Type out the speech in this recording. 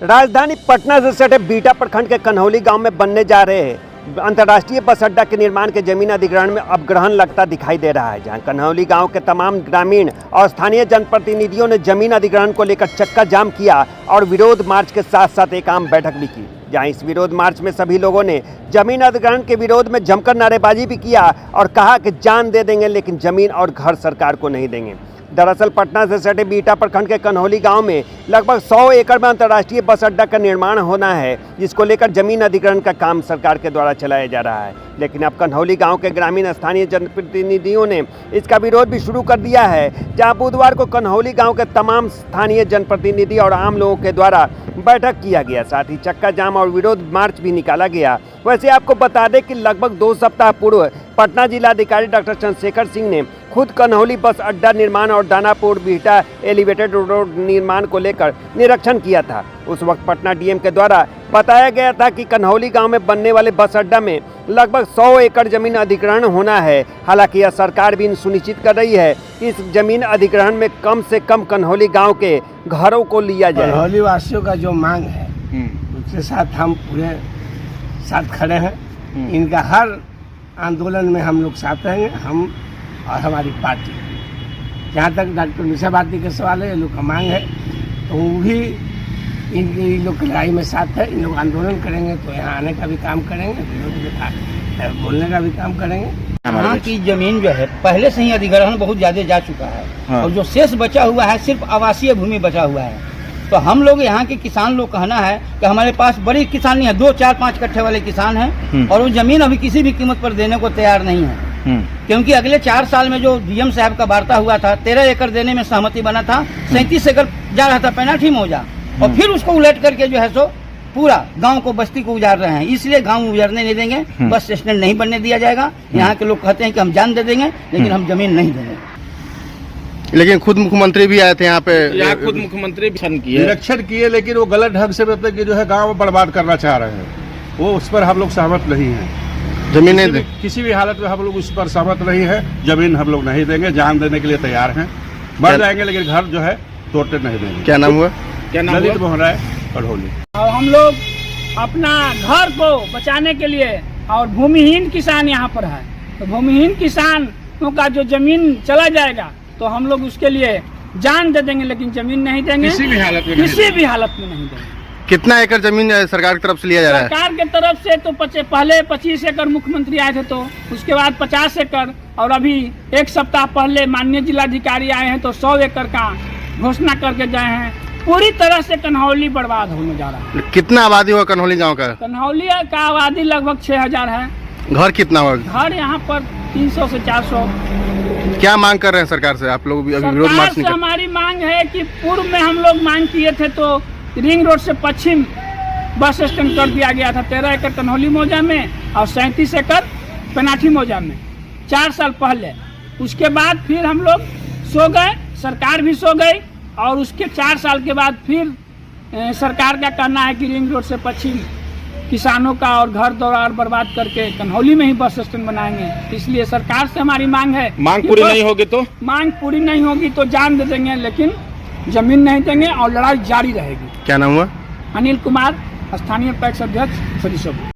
राजधानी पटना से सटे बीटा प्रखंड के कन्हौली गांव में बनने जा रहे अंतर्राष्ट्रीय बस अड्डा के निर्माण के जमीन अधिग्रहण में अब ग्रहण लगता दिखाई दे रहा है, जहां कन्हौली गांव के तमाम ग्रामीण और स्थानीय जनप्रतिनिधियों ने जमीन अधिग्रहण को लेकर चक्का जाम किया और विरोध मार्च के साथ साथ एक आम बैठक भी की। जहां इस विरोध मार्च में सभी लोगों ने जमीन अधिग्रहण के विरोध में जमकर नारेबाजी भी किया और कहा कि जान दे देंगे लेकिन जमीन और घर सरकार को नहीं देंगे। दरअसल पटना से सटे बीटा प्रखंड के कन्हौली गांव में लगभग 100 एकड़ में अंतर्राष्ट्रीय बस अड्डा का निर्माण होना है, जिसको लेकर जमीन अधिग्रहण का काम सरकार के द्वारा चलाया जा रहा है। लेकिन अब कन्हौली गांव के ग्रामीण स्थानीय जनप्रतिनिधियों ने इसका विरोध भी शुरू कर दिया है। जहां बुधवार को कन्हौली गांव के तमाम स्थानीय जनप्रतिनिधि और आम लोगों के द्वारा बैठक किया गया, साथ ही चक्का जाम और विरोध मार्च भी निकाला गया। वैसे आपको बता दें कि लगभग 2 सप्ताह पूर्व पटना जिलाधिकारी डॉक्टर चंद्रशेखर सिंह ने खुद कन्हौली बस अड्डा निर्माण और दानापुर बीटा एलिवेटेड रोड निर्माण को लेकर निरीक्षण किया था। उस वक्त पटना डीएम के द्वारा बताया गया था कि कन्हौली गांव में बनने वाले बस अड्डा में लगभग 100 एकड़ जमीन अधिग्रहण होना है। हालांकि यह सरकार भी सुनिश्चित कर रही है कि इस जमीन अधिग्रहण में कम से कम कन्हौली गांव के घरों को लिया जाए। कन्हौली वासियों का जो मांग है उसके साथ हम पूरे साथ खड़े हैं। इनका हर आंदोलन में हम लोग साथ रहेंगे, हम और हमारी पार्टी। जहाँ तक डॉक्टर मिश्रा भारती का सवाल है, ये लोग का मांग है, तो वो भी इन लोग की लड़ाई में साथ है। इन लोग आंदोलन करेंगे तो यहाँ आने का भी काम करेंगे, बोलने का भी काम करेंगे। यहाँ की जमीन जो है पहले से ही अधिग्रहण बहुत ज्यादा जा चुका है। हाँ। और जो शेष बचा हुआ है सिर्फ आवासीय भूमि बचा हुआ है। तो हम लोग यहाँ के किसान लोग कहना है कि हमारे पास बड़ी किसान नहीं है, 2, 4, 5 कट्ठे वाले किसान हैं और वो जमीन अभी किसी भी कीमत पर देने को तैयार नहीं है। क्योंकि अगले 4 साल में जो डीएम साहब का वार्ता हुआ था, 13 एकड़ देने में सहमति बना था, 37 एकड़ जा रहा था पेनाल्टी मौजा, और फिर उसको उलट करके जो है सो पूरा गांव को बस्ती को उजाड़ रहे हैं। इसलिए गांव उजाड़ने नहीं देंगे, बस स्टैंड नहीं बनने दिया जाएगा। यहाँ के लोग कहते हैं कि हम जान दे देंगे लेकिन हम जमीन नहीं देंगे। लेकिन खुद मुख्यमंत्री भी आए थे यहाँ पे, खुद मुख्यमंत्री निरीक्षण किए, लेकिन वो गलत ढंग से मतलब कि जो है गांव बर्बाद करना चाह रहे हैं। वो उस पर हम लोग सहमत नहीं हैं। जमीन नहीं किसी भी हालत में हम लोग उस पर सहमत नहीं है। जमीन हम लोग नहीं देंगे, जान देने के लिए तैयार हैं, मर जाएंगे लेकिन घर जो है तोड़ते नहीं देंगे। क्या नाम हुआ? ललित मोहन राय, कन्हौली। और हम लोग अपना घर को बचाने के लिए, और भूमिहीन किसान यहाँ पर है, तो भूमिहीन किसानों का जो जमीन चला जाएगा तो हम लोग उसके लिए जान दे देंगे लेकिन जमीन नहीं देंगे, किसी भी हालत में नहीं देंगे। कितना एकड़ जमीन सरकार की तरफ से लिया जा रहा है? सरकार की तरफ से तो पहले 25 एकड़ मुख्यमंत्री आए थे, तो उसके बाद 50 एकड़, और अभी 1 सप्ताह पहले माननीय जिलाधिकारी आए हैं तो 100 एकड़ का घोषणा करके गए हैं। पूरी तरह से कन्हौली बर्बाद होने जा रहा है। कितना आबादी हुआ कन्हौली गाँव का? कन्हौली का आबादी लगभग 6000 है। घर कितना हुआ? घर यहाँ पर 300 से 400। क्या मांग कर रहे हैं सरकार से आप लोग? अभी विरोध मार्च निकल। हमारी मांग है कि पूर्व में हम लोग मांग किए थे तो रिंग रोड से पश्चिम बस स्टैंड कर दिया गया था, 13 एकड़ कन्हौली मौजा में और 37 एकड़ पेनाठी मौजा में 4 साल पहले। उसके बाद फिर हम लोग सो गए, सरकार भी सो गई, और उसके 4 साल के बाद फिर सरकार का कहना है कि रिंग रोड से पश्चिम किसानों का और घर द्वार बर्बाद करके कन्हौली में ही बस स्टैंड बनाएंगे। इसलिए सरकार से हमारी मांग है, मांग पूरी नहीं होगी तो जान दे देंगे लेकिन जमीन नहीं देंगे और लड़ाई जारी रहेगी। क्या नाम हुआ? अनिल कुमार, स्थानीय पैक्स अध्यक्ष सरिसब।